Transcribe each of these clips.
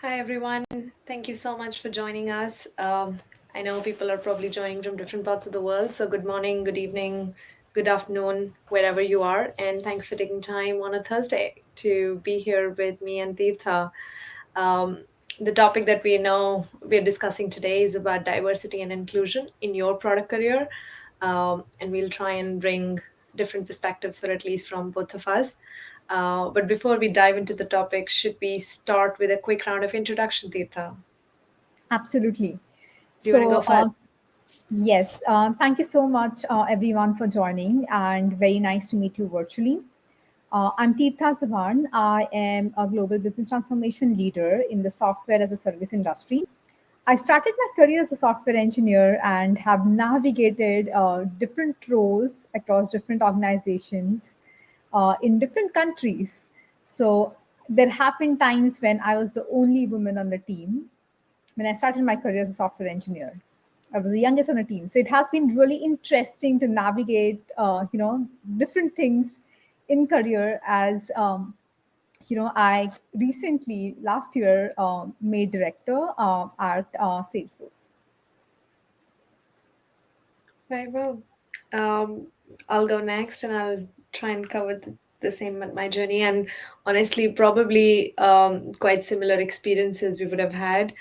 Hi, everyone. Thank you so much for joining us. I know people are probably joining from different parts of the world. So, good morning, good evening, good afternoon, wherever you are. And thanks for taking time on a Thursday to be here with me and Tirtha. Um, the topic that we know we're discussing today is about diversity and inclusion in your product career. And we'll try and bring different perspectives, for at least from both of us. But before we dive into the topic, should we start with a quick round of introduction, Tirtha? Absolutely. Do you want to go So, first? yes, thank you so much, everyone, for joining, and very nice to meet you virtually. I'm Tirtha Chavan. I am a global business transformation leader in the software as a service industry. I started my career as a software engineer and have navigated different roles across different organizations in different countries. So, there have been times when I was the only woman on the team when I started my career as a software engineer. I was the youngest on the team, so it has been really interesting to navigate, different things in career. As I recently last year made director at Salesforce. Very well. Um, I'll go next and I'll try and cover the same at my journey. And honestly, probably quite similar experiences we would have had.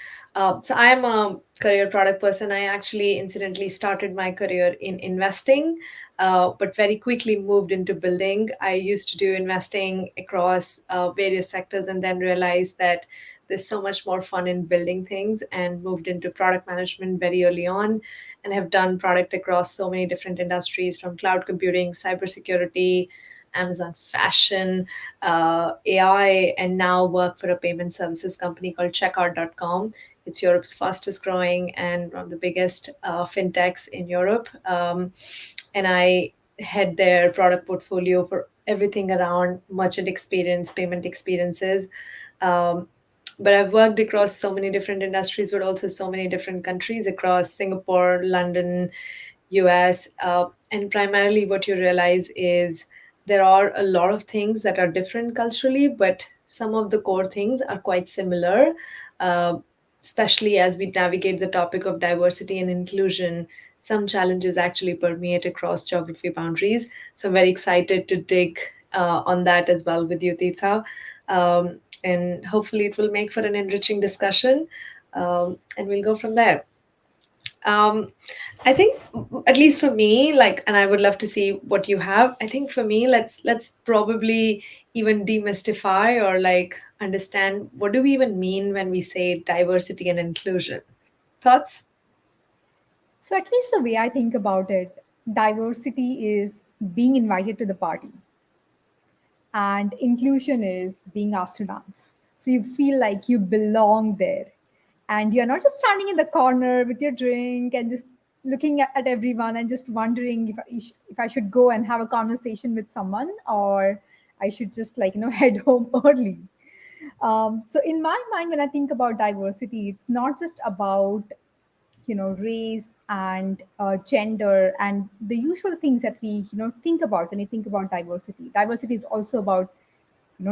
So I am a career product person. I actually incidentally started my career in investing, but very quickly moved into building. I used to do investing across various sectors and then realized that there's so much more fun in building things and moved into product management very early on and have done product across so many different industries from cloud computing, cybersecurity, Amazon fashion, AI, and now work for a payment services company called Checkout.com. It's Europe's fastest growing and one of the biggest fintechs in Europe. And I head their product portfolio for everything around merchant experience, payment experiences. Um, but I've worked across so many different industries, but also so many different countries across Singapore, London, US. And primarily, what you realize is there are a lot of things that are different culturally, but some of the core things are quite similar. Uh, Especially as we navigate the topic of diversity and inclusion, some challenges actually permeate across geography boundaries. So I'm very excited to dig on that as well with you, Tirtha. And hopefully it will make for an enriching discussion. And we'll go from there. Um, I think, at least for me, like, and I would love to see what you have. I think for me, let's probably even demystify or like understand what do we even mean when we say diversity and inclusion. Thoughts? So, at least the way I think about it, diversity is being invited to the party, and inclusion is being asked to dance. So you feel like you belong there, and you're not just standing in the corner with your drink and just looking at everyone and just wondering if I should go and have a conversation with someone, or I should just head home early. So in my mind, when I think about diversity, it's not just about race and gender and the usual things that we think about when you think about diversity. Diversity is also about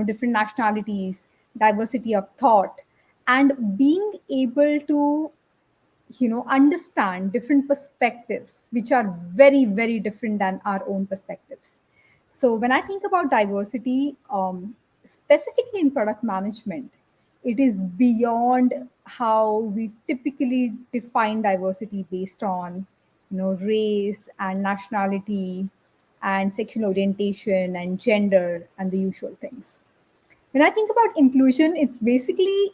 different nationalities, diversity of thought, and being able to understand different perspectives which are very very different than our own perspectives. So when I think about diversity, specifically in product management, it is beyond how we typically define diversity based on race and nationality and sexual orientation and gender and the usual things. When I think about inclusion, it's basically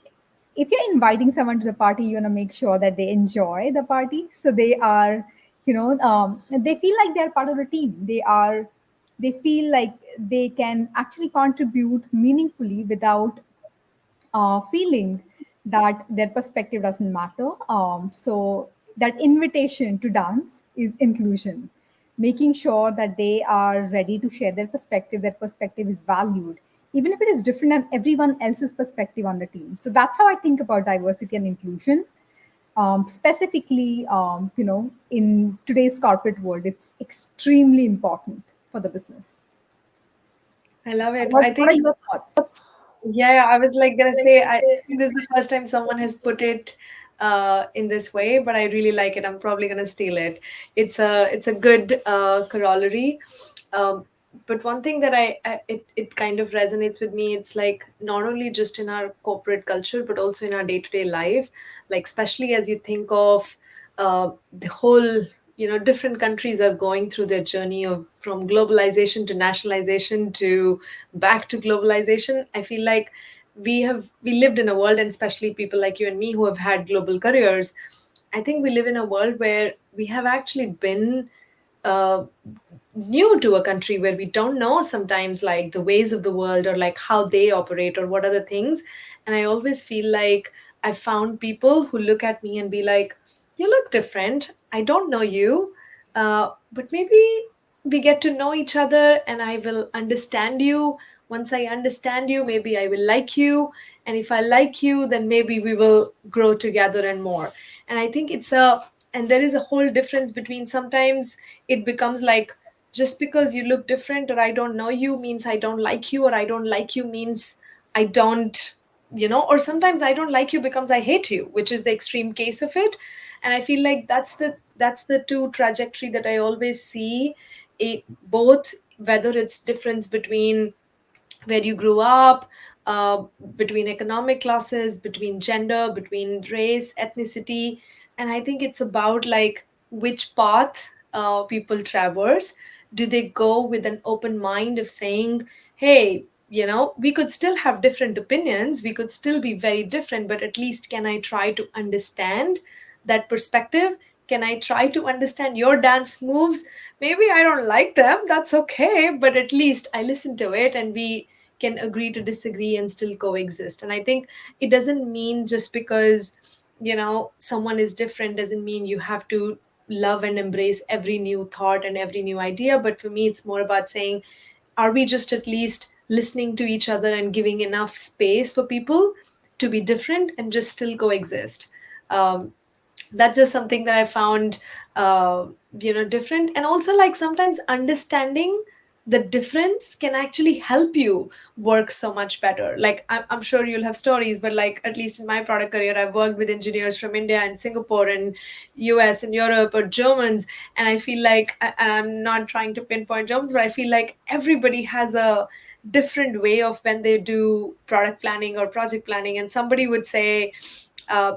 if you're inviting someone to the party, you want to make sure that they enjoy the party. So they are, they feel like they're part of the team. They feel like they can actually contribute meaningfully without feeling that their perspective doesn't matter. So that invitation to dance is inclusion, making sure that they are ready to share their perspective is valued, even if it is different than everyone else's perspective on the team. So that's how I think about diversity and inclusion. Specifically, in today's corporate world, it's extremely important for the business. I love it. What, I what are think your thoughts? Yeah, I was like gonna say, I think this is the first time someone has put it in this way, but I really like it. I'm probably gonna steal it. It's a good corollary. Um, but one thing that it kind of resonates with me, it's like not only just in our corporate culture, but also in our day-to-day life. Like especially as you think of the whole, different countries are going through their journey of from globalization to nationalization to back to globalization. I feel like we lived in a world, and especially people like you and me who have had global careers, I think we live in a world where we have actually been uh, new to a country where we don't know sometimes like the ways of the world or like how they operate or what are the things. And I always feel like I found people who look at me and be like, you look different, I don't know you, but maybe we get to know each other and I will understand you. Once I understand you, maybe I will like you, and if I like you, then maybe we will grow together and more. And I think and there is a whole difference between sometimes it becomes like just because you look different or I don't know you means I don't like you, or I don't like you means I don't, or sometimes I don't like you becomes I hate you, which is the extreme case of it. And I feel like that's the two trajectory that I always see, both whether it's difference between where you grew up, uh, between economic classes, between gender, between race, ethnicity. And I think it's about like which path people traverse. Do they go with an open mind of saying, hey, we could still have different opinions, we could still be very different, but at least can I try to understand that perspective? Can I try to understand your dance moves? Maybe I don't like them, that's okay, but at least I listen to it and we can agree to disagree and still coexist. And I think it doesn't mean just because someone is different doesn't mean you have to love and embrace every new thought and every new idea. But for me it's more about saying, are we just at least listening to each other and giving enough space for people to be different and just still coexist? That's just something that I found uh, different. And also like sometimes understanding the difference can actually help you work so much better. Like I'm sure you'll have stories, but like at least in my product career I've worked with engineers from India and Singapore and US and Europe or Germans. And I feel like, and I'm not trying to pinpoint Germans, but I feel like everybody has a different way of when they do product planning or project planning. And somebody would say, uh,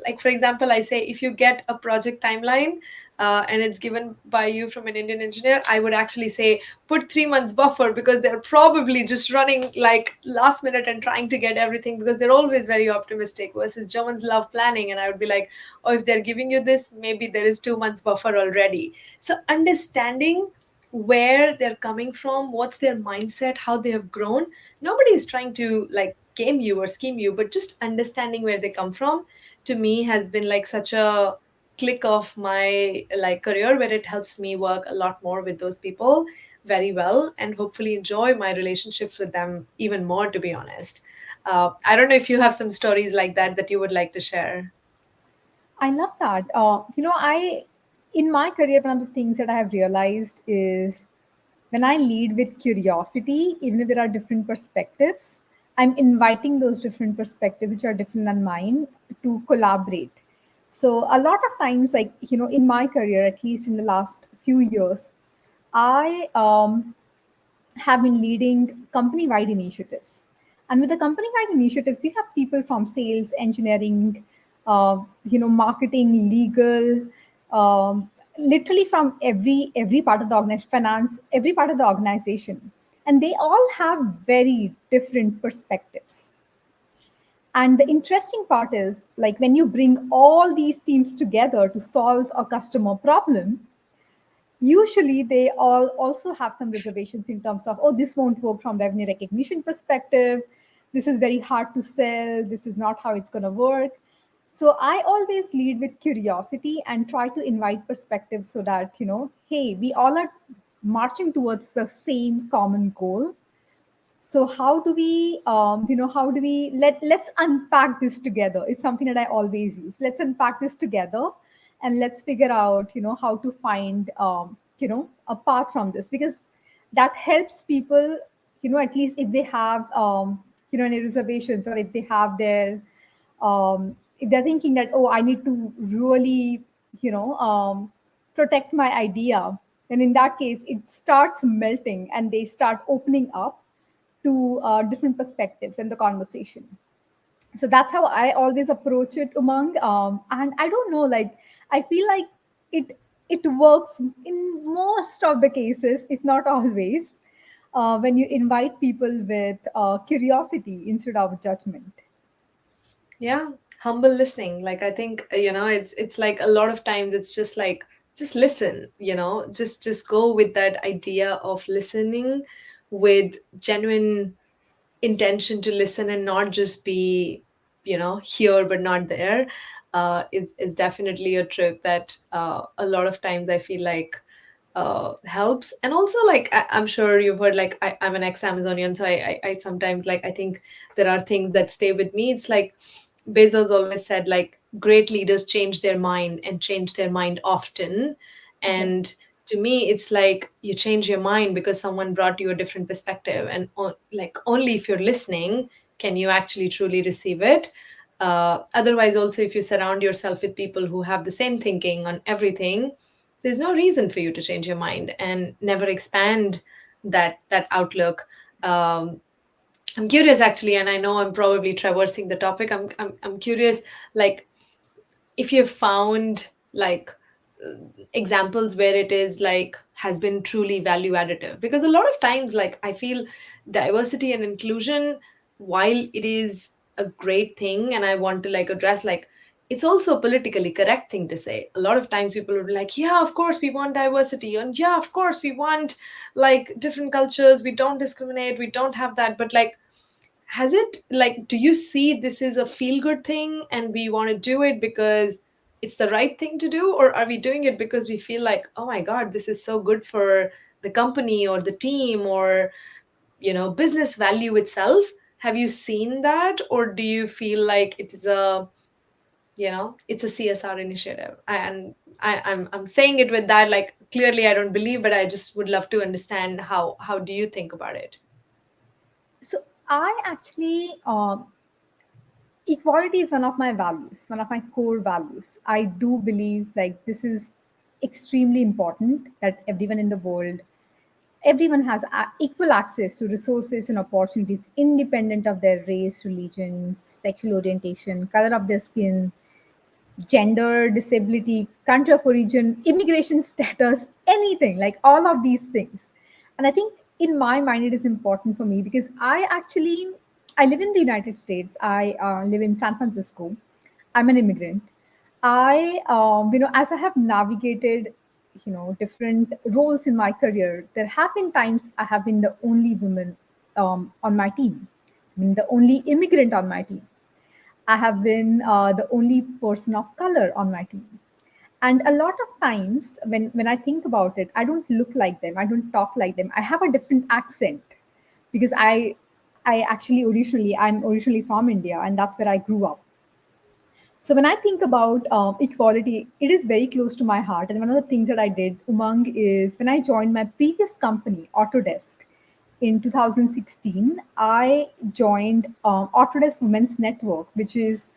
like for example, I say if you get a project timeline and it's given by you from an Indian engineer, I would actually say put 3 months buffer, because they're probably just running like last minute and trying to get everything, because they're always very optimistic, versus Germans love planning. And I would be like, oh, if they're giving you this, maybe there is 2 months buffer already. So understanding where they're coming from, what's their mindset, how they have grown. Nobody is trying to like game you or scheme you, but just understanding where they come from, to me has been like such a click of my like career, where it helps me work a lot more with those people very well and hopefully enjoy my relationships with them even more, to be honest. I don't know if you have some stories like that that you would like to share. I love that. In my career, one of the things that I have realized is when I lead with curiosity, even if there are different perspectives, I'm inviting those different perspectives, which are different than mine, to collaborate. So a lot of times, like, in my career, at least in the last few years, I have been leading company wide initiatives. And with the company wide initiatives, you have people from sales, engineering, marketing, legal, literally from every part of the organization, finance, every part of the organization. And they all have very different perspectives. And the interesting part is like when you bring all these teams together to solve a customer problem, usually they all also have some reservations in terms of, oh, this won't work from revenue recognition perspective, this is very hard to sell, this is not how it's going to work. So I always lead with curiosity and try to invite perspectives so that, hey, we all are marching towards the same common goal. So how do we how do we let's unpack this together is something that I always use. Let's unpack this together and let's figure out how to find a path from this, because that helps people, at least if they have any reservations, or if they have their, if they're thinking that, oh, I need to really, protect my idea, then in that case, it starts melting and they start opening up to different perspectives in the conversation. So that's how I always approach it, Umang. And I don't know, like, I feel like it it works in most of the cases, if not always, when you invite people with curiosity instead of judgment. Yeah, humble listening. Like I think it's like a lot of times it's just like just listen, just go with that idea of listening with genuine intention to listen and not just be here but not there. Is definitely a trick that a lot of times I feel like helps. And also like I'm sure you've heard, like I'm an ex-Amazonian, so I sometimes like I think there are things that stay with me. It's like Bezos always said, like, great leaders change their mind and change their mind often. Yes. And to me, it's like you change your mind because someone brought you a different perspective. And like only if you're listening can you actually truly receive it. Otherwise, also, if you surround yourself with people who have the same thinking on everything, there's no reason for you to change your mind and never expand that outlook. I'm curious actually, and I know I'm probably traversing the topic. I'm curious, like, if you've found like examples where it is like has been truly value additive, because a lot of times like I feel diversity and inclusion, while it is a great thing and I want to like address, like, it's also a politically correct thing to say. A lot of times people will be like, yeah, of course we want diversity, and yeah, of course we want like different cultures, we don't discriminate, we don't have that. But like, has it, like, do you see this is a feel good thing and we want to do it because it's the right thing to do, or are we doing it because we feel like, oh my god, this is so good for the company or the team or business value itself? Have you seen that, or do you feel like it is a it's a CSR initiative? And I'm saying it with that, like, clearly I don't believe, but I just would love to understand how do you think about it? So I actually, equality is one of my values, one of my core values. I do believe like this is extremely important, that everyone in the world, everyone has equal access to resources and opportunities independent of their race, religion, sexual orientation, color of their skin, gender, disability, country of origin, immigration status, anything, like all of these things. And I think in my mind, it is important for me because I live in the United States. I live in San Francisco. I'm an immigrant. As I have navigated, different roles in my career, there have been times I have been the only woman on my team. I mean, the only immigrant on my team. I have been the only person of color on my team. And a lot of times when I think about it, I don't look like them. I don't talk like them. I have a different accent because I'm originally from India, and that's where I grew up. So when I think about equality, it is very close to my heart. And one of the things that I did, Umang, is when I joined my previous company, Autodesk, in 2016, I joined Autodesk Women's Network, which is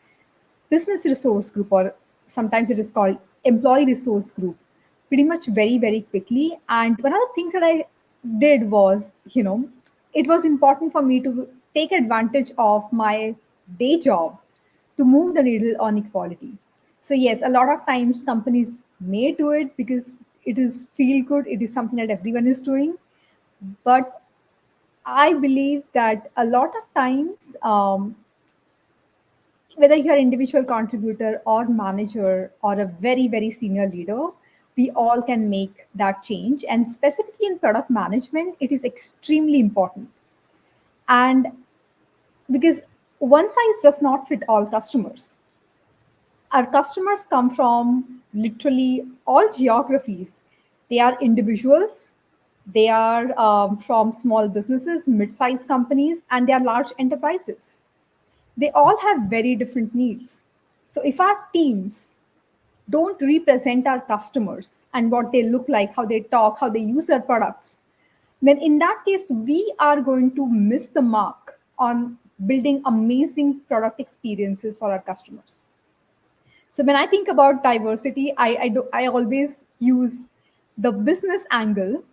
business resource group, or sometimes it is called employee resource group, pretty much very, very quickly. And one of the things that I did was, it was important for me to take advantage of my day job to move the needle on equality. So yes, a lot of times companies may do it because it is feel good, it is something that everyone is doing. But I believe that a lot of times, whether you're individual contributor or manager or a very, very senior leader, we all can make that change. And specifically in product management, it is extremely important. And because one size does not fit all customers. Our customers come from literally all geographies. They are individuals, they are from small businesses, mid-sized companies, and they are large enterprises. They all have very different needs. So if our teams don't represent our customers and what they look like, how they talk, how they use their products, then in that case, we are going to miss the mark on building amazing product experiences for our customers. So when I think about diversity, I always use the business angle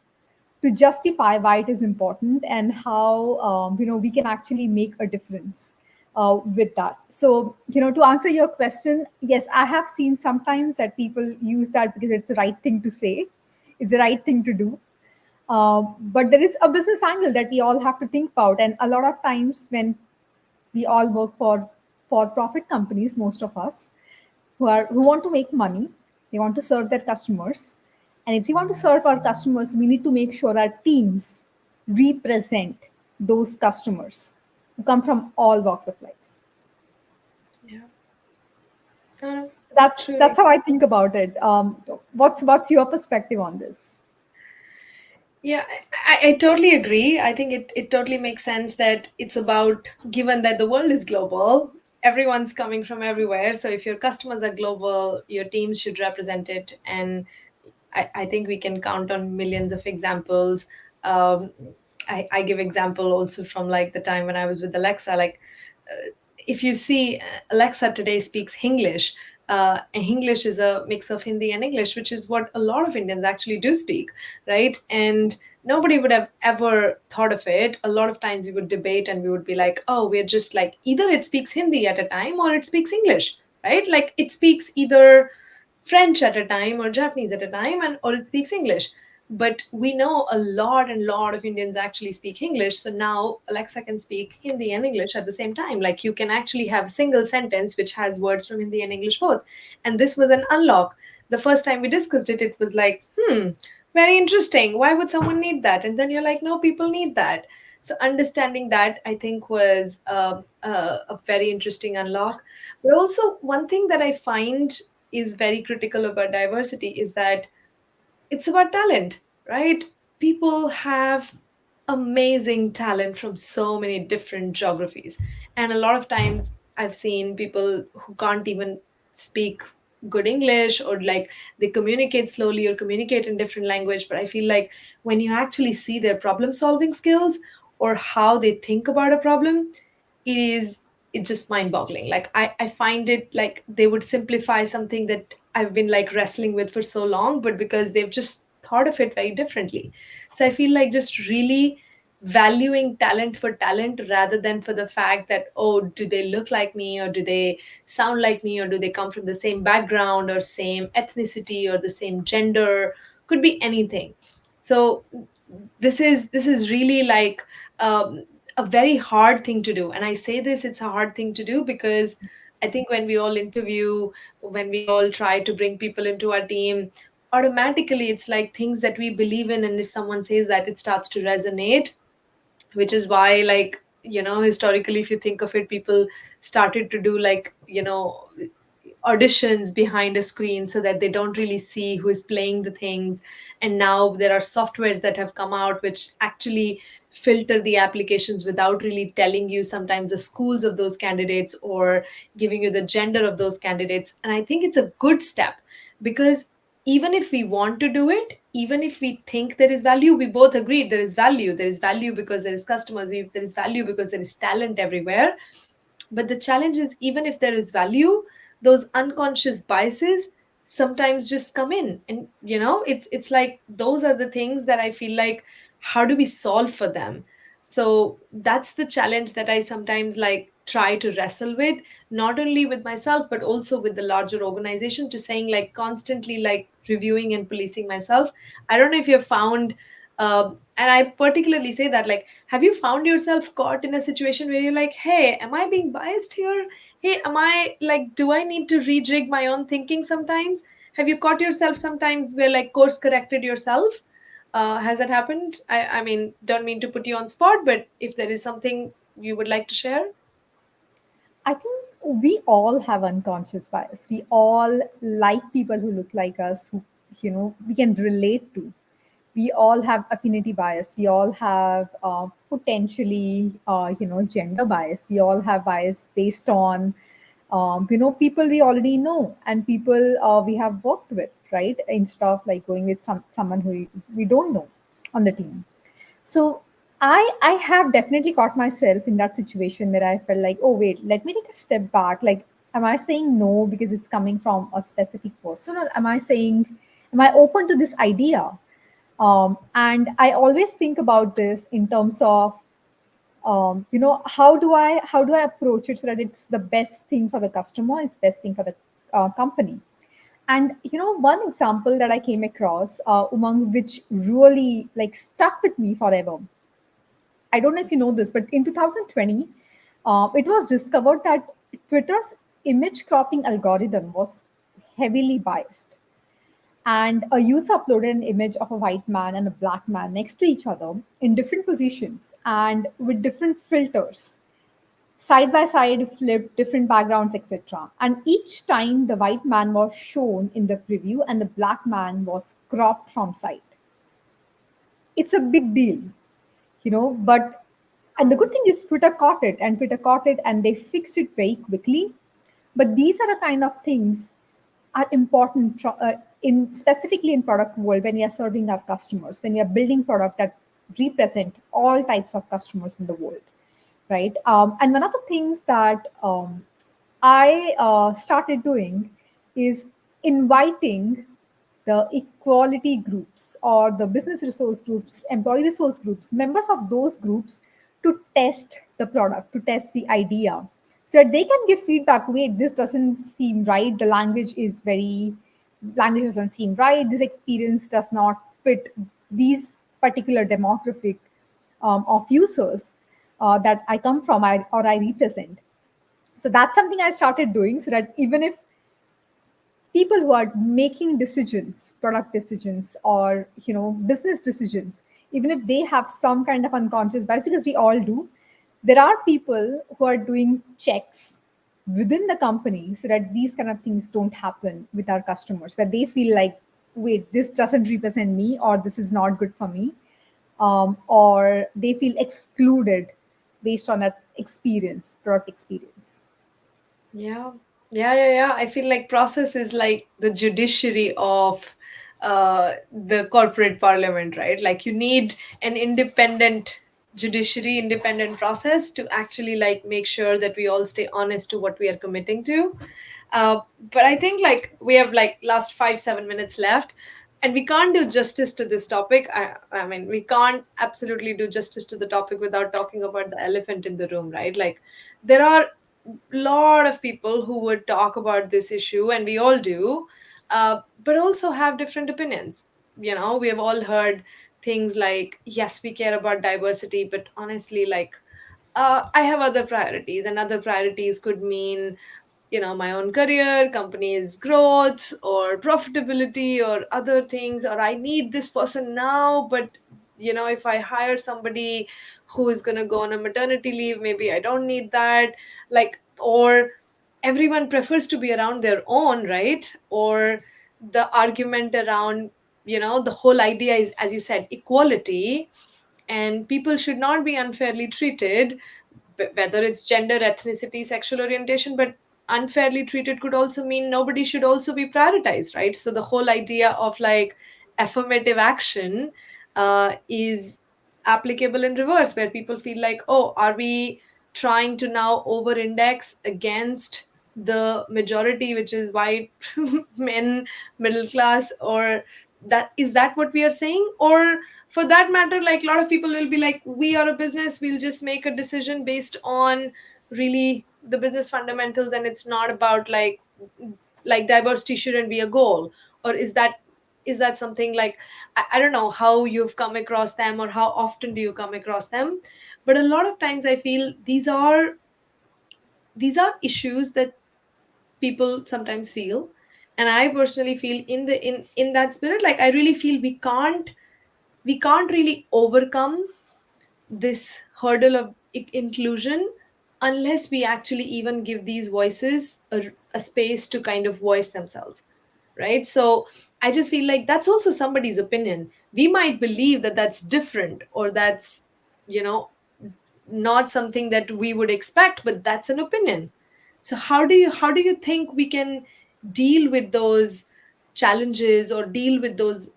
to justify why it is important and how we can actually make a difference with that. So to answer your question, yes, I have seen sometimes that people use that because it's the right thing to say, it's the right thing to do. But there is a business angle that we all have to think about, and a lot of times when we all work for profit companies, most of us who want to make money, they want to serve their customers. And if we want to serve our customers, we need to make sure our teams represent those customers who come from all walks of life. Yeah. No, So that's truly. how I think about it. What's your perspective on this? Yeah, I totally agree. I think it totally makes sense that it's about, given that the world is global, everyone's coming from everywhere. So if your customers are global, your teams should represent it. And I think we can count on millions of examples. Um, I give example also from like the time when I was with Alexa. Like, if you see, Alexa today speaks English. And English is a mix of Hindi and English, which is what a lot of Indians actually do speak, right? And nobody would have ever thought of it. A lot of times we would debate and we would be like, oh, we're just like, either it speaks Hindi at a time or it speaks English, right? Like it speaks either French at a time or Japanese at a time, and or it speaks English. But we know a lot of Indians actually speak English. So now Alexa can speak Hindi and English at the same time. Like you can actually have a single sentence which has words from Hindi and English both. And this was an unlock. The first time we discussed it, it was like, very interesting. Why would someone need that? And then you're like, no, people need that. So understanding that, I think, was a very interesting unlock. But also, one thing that I find is very critical about diversity is that it's about talent, right? People have amazing talent from so many different geographies. And a lot of times I've seen people who can't even speak good English, or like they communicate slowly or communicate in different language. But I feel like when you actually see their problem solving skills or how they think about a problem, it is, it's just mind boggling. Like I find it like they would simplify something that I've been like wrestling with for so long, but because they've just thought of it very differently. So I feel like just really valuing talent for talent rather than for the fact that, oh, do they look like me, or do they sound like me, or do they come from the same background or same ethnicity or the same gender, could be anything. So this is really like a very hard thing to do. And I say this, it's a hard thing to do because I think when we all interview, when we all try to bring people into our team, automatically it's like things that we believe in, and if someone says that, it starts to resonate. Which is why, like, historically, if you think of it, people started to do, like, auditions behind a screen so that they don't really see who is playing the things. And now there are softwares that have come out which actually filter the applications without really telling you sometimes the schools of those candidates or giving you the gender of those candidates. And I think it's a good step, because even if we want to do it, even if we think there is value, we both agreed there is value. There is value because there is customers, there is value because there is talent everywhere. But the challenge is, even if there is value, those unconscious biases sometimes just come in. And it's like those are the things that I feel like, how do we solve for them? So that's the challenge that I sometimes like try to wrestle with, not only with myself but also with the larger organization, to saying like constantly like reviewing and policing myself. I don't know if you've found, and I particularly say that, like, have you found yourself caught in a situation where you're like, hey, am I being biased here? Hey, am I like, do I need to rejig my own thinking sometimes? Have you caught yourself sometimes where like course corrected yourself? Has that happened? I mean, don't mean to put you on spot, but if there is something you would like to share. I think we all have unconscious bias. We all like people who look like us, who we can relate to. We all have affinity bias. We all have potentially gender bias. We all have bias based on people we already know and people we have worked with, right? Instead of like going with someone who we don't know on the team. So I have definitely caught myself in that situation where I felt like, oh wait, let me take a step back. Like, am I saying no because it's coming from a specific person, or am I saying, am I open to this idea? And I always think about this in terms of, how do I approach it so that it's the best thing for the customer, it's best thing for the company. And one example that I came across, Umang, which really like stuck with me forever. I don't know if you know this, but in 2020, it was discovered that Twitter's image cropping algorithm was heavily biased. And a user uploaded an image of a white man and a black man next to each other in different positions and with different filters, side by side, flipped, different backgrounds, etc. And each time the white man was shown in the preview and the black man was cropped from sight. It's a big deal, but and the good thing is Twitter caught it and they fixed it very quickly. But these are the kind of things are important in specifically in product world when we are serving our customers, when we are building product that represent all types of customers in the world, right? And one of the things that I started doing is inviting the equality groups or the business resource groups, employee resource groups, members of those groups to test the product, to test the idea, so that they can give feedback. Wait, this doesn't seem right. The language doesn't seem right. This experience does not fit these particular demographic of users that I come from or I represent. So that's something I started doing so that even if people who are making decisions, product decisions, or business decisions, even if they have some kind of unconscious bias, because we all do, there are people who are doing checks within the company so that these kind of things don't happen with our customers, where they feel like, wait, this doesn't represent me, or this is not good for me, or they feel excluded based on that experience, product experience. Yeah. Yeah. I feel like process is like the judiciary of the corporate parliament, right? Like you need an independent judiciary, independent process to actually like make sure that we all stay honest to what we are committing to. But I think like we have like last 5 7 minutes left, and we can't do justice to this topic. I mean, we can't absolutely do justice to the topic without talking about the elephant in the room, right? Like there are lot of people who would talk about this issue, and we all do, but also have different opinions. We have all heard things like, yes, we care about diversity, but honestly, like, I have other priorities, and other priorities could mean, my own career, company's growth, or profitability, or other things, or I need this person now, but if I hire somebody who is going to go on a maternity leave, maybe I don't need that. Like, or everyone prefers to be around their own, right? Or the argument around, the whole idea is, as you said, equality, and people should not be unfairly treated, whether it's gender, ethnicity, sexual orientation. But unfairly treated could also mean nobody should also be prioritized, right? So the whole idea of like affirmative action is applicable in reverse, where people feel like, oh, are we trying to now over index against the majority, which is white men, middle class, or that is that what we are saying? Or for that matter, like a lot of people will be like, we are a business, we'll just make a decision based on really the business fundamentals, and it's not about like diversity shouldn't be a goal. Or is that something like, I don't know how you've come across them, or how often do you come across them, but a lot of times I feel these are issues that people sometimes feel. And I personally feel in that spirit, like I really feel we can't really overcome this hurdle of inclusion unless we actually even give these voices a space to kind of voice themselves, right? So I just feel like that's also somebody's opinion. We might believe that that's different, or that's you know not something that we would expect, but that's an opinion. So how do you think we can deal with those challenges, or deal with those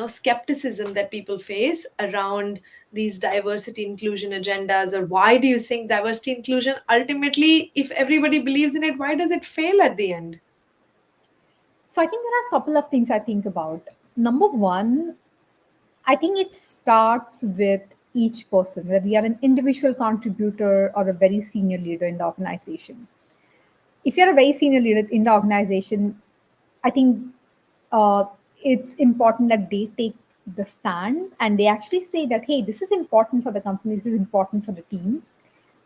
skepticism that people face around these diversity inclusion agendas, or why do you think diversity inclusion ultimately, if everybody believes in it, why does it fail at the end? So I think there are a couple of things I think about. Number one, I think it starts with each person, whether you are an individual contributor or a very senior leader in the organization. If you're a very senior leader in the organization, I think uh, it's important that they take the stand and they actually say that, hey, this is important for the company, this is important for the team.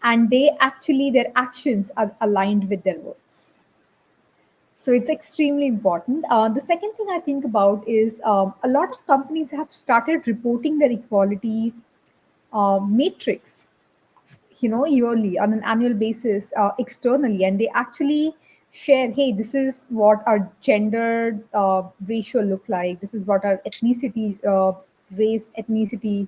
And they actually, their actions are aligned with their words. So it's extremely important. The second thing I think about is a lot of companies have started reporting their equality matrix, yearly on an annual basis externally, and they actually share, hey, this is what our gender ratio look like, this is what our ethnicity, race, ethnicity,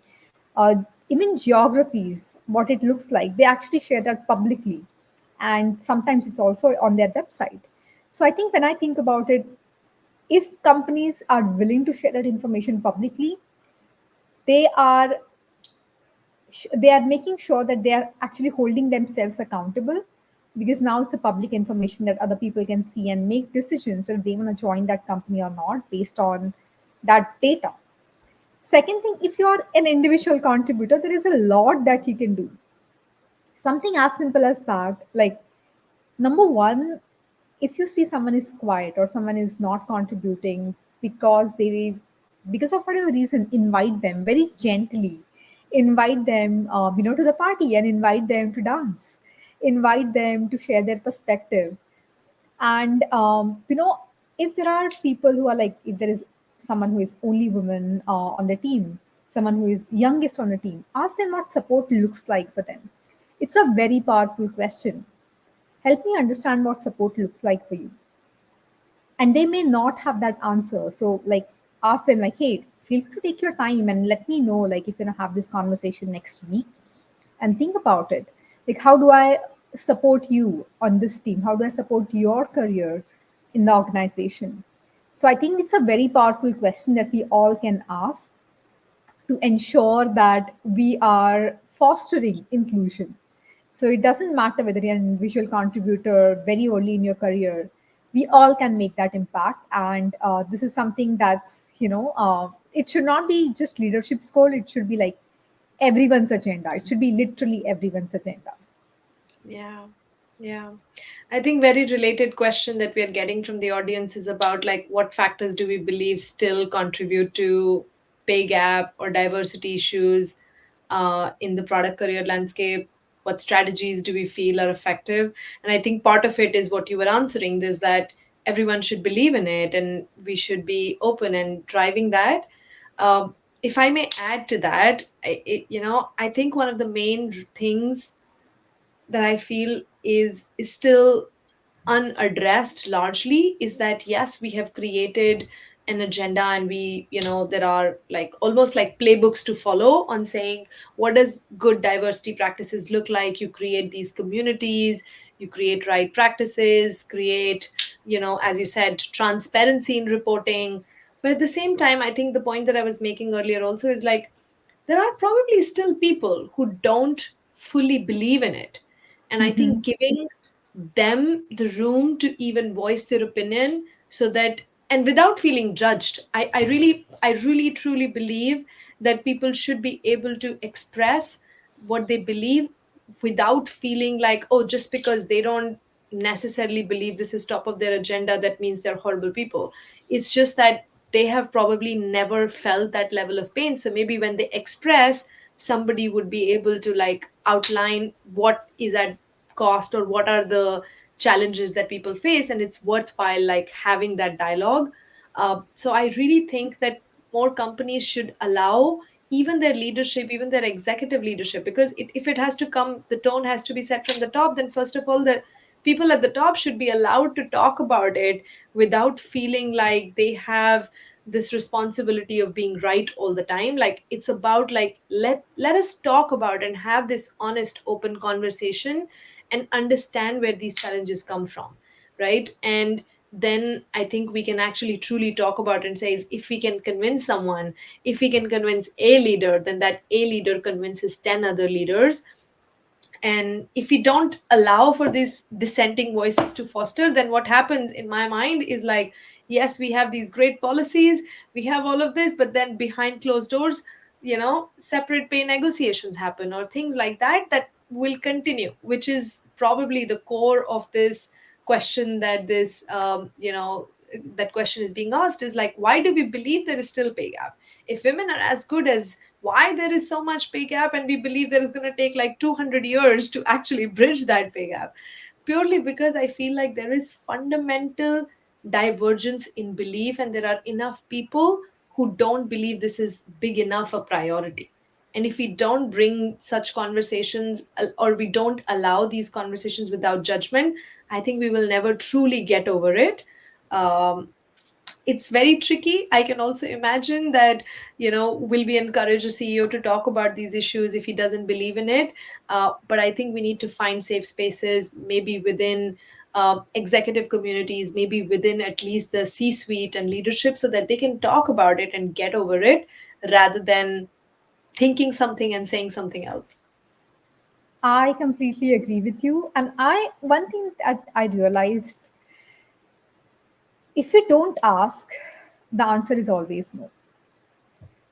uh, even geographies, what it looks like. They actually share that publicly, and sometimes it's also on their website. So I think when I think about it, if companies are willing to share that information publicly, they are they are making sure that they are actually holding themselves accountable, because now it's a public information that other people can see and make decisions whether they want to join that company or not based on that data. Second thing, if you are an individual contributor, there is a lot that you can do. Something as simple as that, like, number one, if you see someone is quiet or someone is not contributing because of whatever reason, invite them very gently, invite them to the party, and invite them to dance, invite them to share their perspective. And if there are people who are like, if there is someone who is only woman on the team, someone who is youngest on the team, ask them what support looks like for them. It's a very powerful question. Help me understand what support looks like for you. And they may not have that answer, so like, ask them like, hey, feel free to take your time and let me know, like, if you want to have this conversation next week, and think about it, like, how do I support you on this team, how do I support your career in the organization. So I think it's a very powerful question that we all can ask to ensure that we are fostering inclusion. So it doesn't matter whether you're an individual contributor very early in your career, we all can make that impact. And this is something that's, it should not be just leadership's goal, it should be like everyone's agenda. It should be literally everyone's agenda. Yeah. Yeah. I think very related question that we are getting from the audience is about like what factors do we believe still contribute to pay gap or diversity issues in the product career landscape? What strategies do we feel are effective? And I think part of it is what you were answering, is that everyone should believe in it and we should be open and driving that. If I may add to that, I think one of the main things that I feel is still unaddressed largely is that yes, we have created an agenda, and we, there are like almost like playbooks to follow on saying what does good diversity practices look like. You create these communities, you create right practices, create, as you said, transparency in reporting. But at the same time, I think the point that I was making earlier also is like there are probably still people who don't fully believe in it. And I think giving them the room to even voice their opinion, so that, and without feeling judged, I really truly believe that people should be able to express what they believe without feeling like, oh, just because they don't necessarily believe this is top of their agenda, that means they're horrible people. It's just that they have probably never felt that level of pain, so maybe when they express, somebody would be able to like outline what is at cost or what are the challenges that people face, and it's worthwhile like having that dialogue. So I really think that more companies should allow even their leadership, even their executive leadership, because if it has to come, the tone has to be set from the top, then first of all the people at the top should be allowed to talk about it without feeling like they have this responsibility of being right all the time. Like it's about like let us talk about and have this honest open conversation and understand where these challenges come from, right? And then I think we can actually truly talk about it and say, if we can convince someone, if we can convince a leader, then that a leader convinces 10 other leaders. And if we don't allow for these dissenting voices to foster, then what happens in my mind is like, yes, we have these great policies, we have all of this, but then behind closed doors, separate pay negotiations happen or things like that, that will continue, which is probably the core of this question, that this that question is being asked, is like, why do we believe there is still pay gap? If women are as good as, why there is so much pay gap, and we believe there is going to take like 200 years to actually bridge that pay gap? Purely because I feel like there is fundamental divergence in belief, and there are enough people who don't believe this is big enough a priority. And if we don't bring such conversations, or we don't allow these conversations without judgment, I think we will never truly get over it. um, it's very tricky. I can also imagine that, will we encourage a CEO to talk about these issues if he doesn't believe in it? But I think we need to find safe spaces, maybe within executive communities, maybe within at least the C suite and leadership, so that they can talk about it and get over it, rather than thinking something and saying something else. I completely agree with you. And one thing that I realized, if you don't ask, the answer is always no.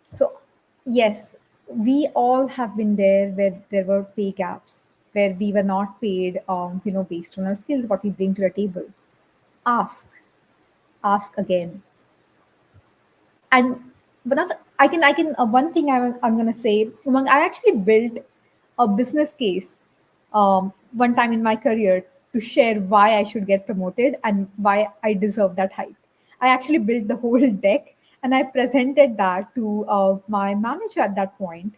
So, yes, we all have been there where there were pay gaps, where we were not paid, based on our skills, what we bring to the table. Ask, ask again. And but not, I can one thing I'm gonna say, Umang, I actually built a business case one time in my career to share why I should get promoted and why I deserve that hike. I actually built the whole deck and I presented that to my manager at that point,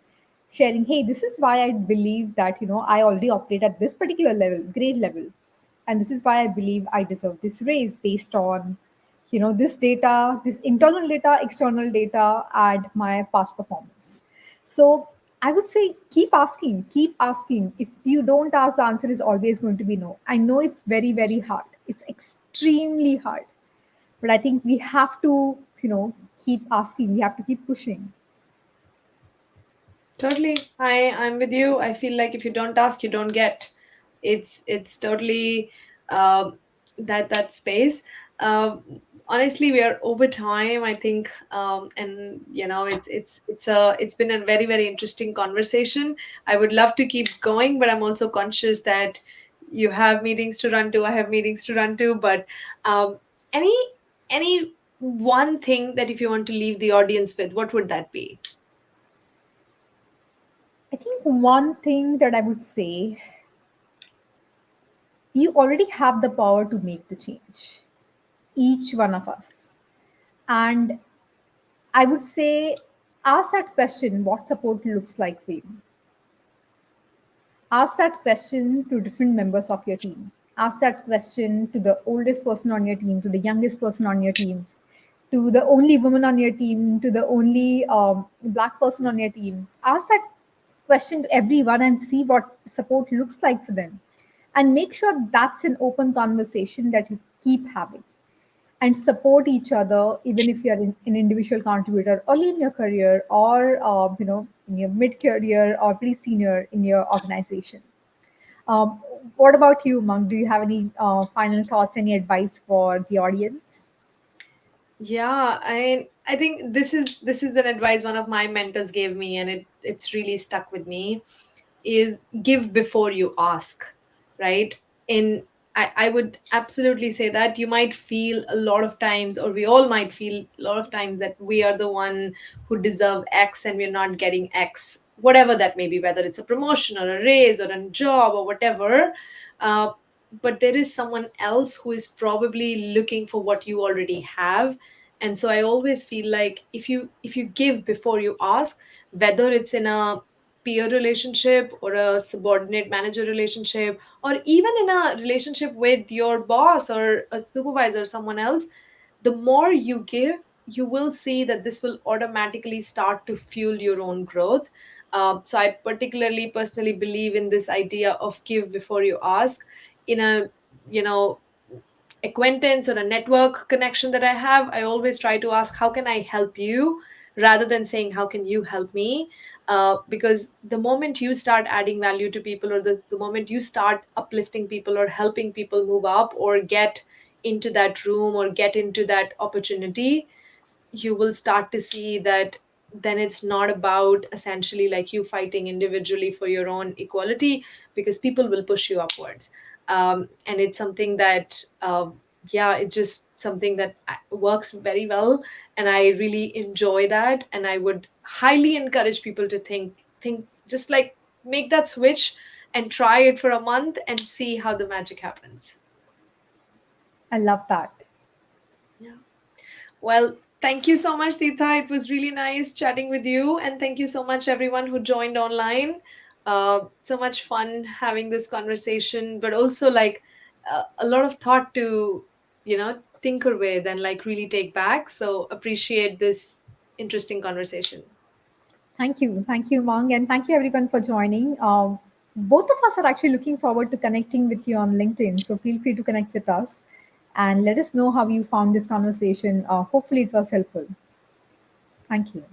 sharing, hey, this is why I believe that I already operate at this particular level, grade level, and this is why I believe I deserve this raise based on this data, this internal data, external data, and my past performance. So I would say keep asking. If you don't ask, the answer is always going to be no. I know it's very, very hard, it's extremely hard, but I think we have to keep asking, we have to keep pushing. Totally. I'm with you. I feel like if you don't ask, you don't get. It's totally that space. Honestly, we are over time, I think, and it's been a very, very interesting conversation. I would love to keep going, but I'm also conscious that you have meetings to run to. I have meetings to run to. But any any one thing that, if you want to leave the audience with, what would that be? I think one thing that I would say, you already have the power to make the change, each one of us. And I would say, ask that question, what support looks like for you. Ask that question to different members of your team. Ask that question to the oldest person on your team, to the youngest person on your team, to the only woman on your team, to the only black person on your team. Ask that question to everyone and see what support looks like for them. And make sure that's an open conversation that you keep having, and support each other, even if you're an individual contributor early in your career, or in your mid-career or pretty senior in your organization. um, what about you, Monk? Do you have any final thoughts, any advice for the audience? Yeah, I think this is an advice one of my mentors gave me, and it's really stuck with me, is give before you ask, right? In I would absolutely say that you might feel a lot of times, or we all might feel a lot of times, that we are the one who deserve X and we're not getting X, whatever that may be, whether it's a promotion or a raise or a job or whatever. Uh, but there is someone else who is probably looking for what you already have. And so I always feel like, if you give before you ask, whether it's in a peer relationship or a subordinate manager relationship, or even in a relationship with your boss or a supervisor, someone else, the more you give, you will see that this will automatically start to fuel your own growth. So I particularly personally believe in this idea of give before you ask, in a, you know acquaintance or a network connection that I have, I always try to ask, how can I help you? Rather than saying, how can you help me? Because the moment you start adding value to people, or the moment you start uplifting people or helping people move up or get into that room or get into that opportunity, you will start to see that then it's not about essentially like you fighting individually for your own equality, because people will push you upwards. And it's something that yeah, it's just something that works very well, and I really enjoy that, and I would highly encourage people to think just like make that switch and try it for a month and see how the magic happens. I love that. Yeah. Well, thank you so much, Tirtha. It was really nice chatting with you. And thank you so much, everyone who joined online. So much fun having this conversation, but also like a lot of thought to, tinker with and like really take back. So appreciate this interesting conversation. Thank you, Mang, and thank you everyone for joining. Both of us are actually looking forward to connecting with you on LinkedIn, so feel free to connect with us and let us know how you found this conversation. Hopefully, it was helpful. Thank you.